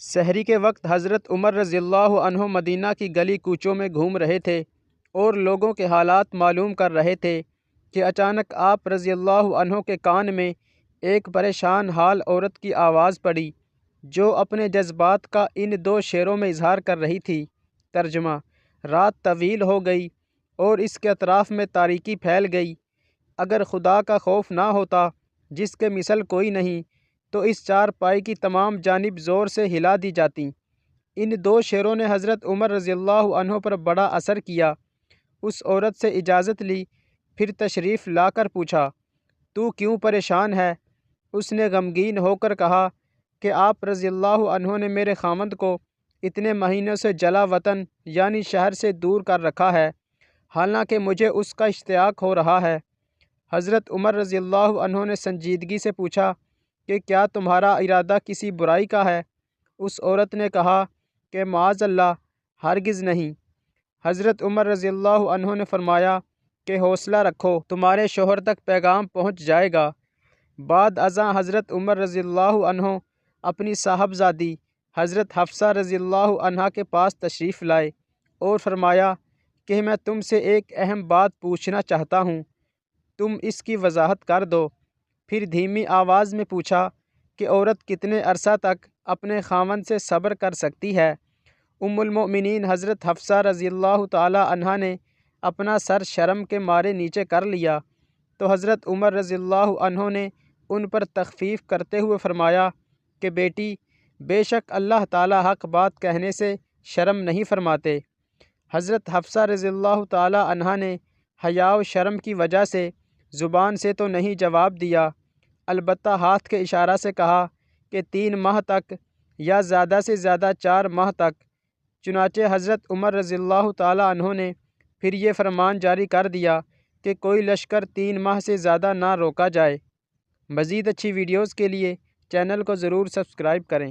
سحری کے وقت حضرت عمر رضی اللہ عنہ مدینہ کی گلی کوچوں میں گھوم رہے تھے اور لوگوں کے حالات معلوم کر رہے تھے کہ اچانک آپ رضی اللہ عنہ کے کان میں ایک پریشان حال عورت کی آواز پڑی، جو اپنے جذبات کا ان دو شعروں میں اظہار کر رہی تھی۔ ترجمہ: رات طویل ہو گئی اور اس کے اطراف میں تاریکی پھیل گئی۔ اگر خدا کا خوف نہ ہوتا جس کے مثل کوئی نہیں تو اس چارپائی کی تمام جانب زور سے ہلا دی جاتی۔ ان دو شعروں نے حضرت عمر رضی اللہ عنہ پر بڑا اثر کیا۔ اس عورت سے اجازت لی، پھر تشریف لا کر پوچھا، تو کیوں پریشان ہے؟ اس نے غمگین ہو کر کہا کہ آپ رضی اللہ عنہ نے میرے خاوند کو اتنے مہینوں سے جلا وطن یعنی شہر سے دور کر رکھا ہے، حالانکہ مجھے اس کا اشتیاق ہو رہا ہے۔ حضرت عمر رضی اللہ عنہ نے سنجیدگی سے پوچھا کہ کیا تمہارا ارادہ کسی برائی کا ہے؟ اس عورت نے کہا کہ معاذ اللہ، ہرگز نہیں۔ حضرت عمر رضی اللہ عنہ نے فرمایا کہ حوصلہ رکھو، تمہارے شوہر تک پیغام پہنچ جائے گا۔ بعد ازاں حضرت عمر رضی اللہ عنہ اپنی صاحبزادی حضرت حفصہ رضی اللہ عنہا کے پاس تشریف لائے اور فرمایا کہ میں تم سے ایک اہم بات پوچھنا چاہتا ہوں، تم اس کی وضاحت کر دو۔ پھر دھیمی آواز میں پوچھا کہ عورت کتنے عرصہ تک اپنے خاوند سے صبر کر سکتی ہے؟ ام المؤمنین حضرت حفصہ رضی اللہ تعالی عنہا نے اپنا سر شرم کے مارے نیچے کر لیا تو حضرت عمر رضی اللہ عنہ نے ان پر تخفیف کرتے ہوئے فرمایا کہ بیٹی، بے شک اللہ تعالی حق بات کہنے سے شرم نہیں فرماتے۔ حضرت حفصہ رضی اللہ تعالی عنہا نے حیا و شرم کی وجہ سے زبان سے تو نہیں جواب دیا، البتہ ہاتھ کے اشارہ سے کہا کہ 3 ماہ تک یا زیادہ سے زیادہ 4 ماہ تک۔ چنانچہ حضرت عمر رضی اللہ تعالی عنہ نے پھر یہ فرمان جاری کر دیا کہ کوئی لشکر 3 ماہ سے زیادہ نہ روکا جائے۔ مزید اچھی ویڈیوز کے لیے چینل کو ضرور سبسکرائب کریں۔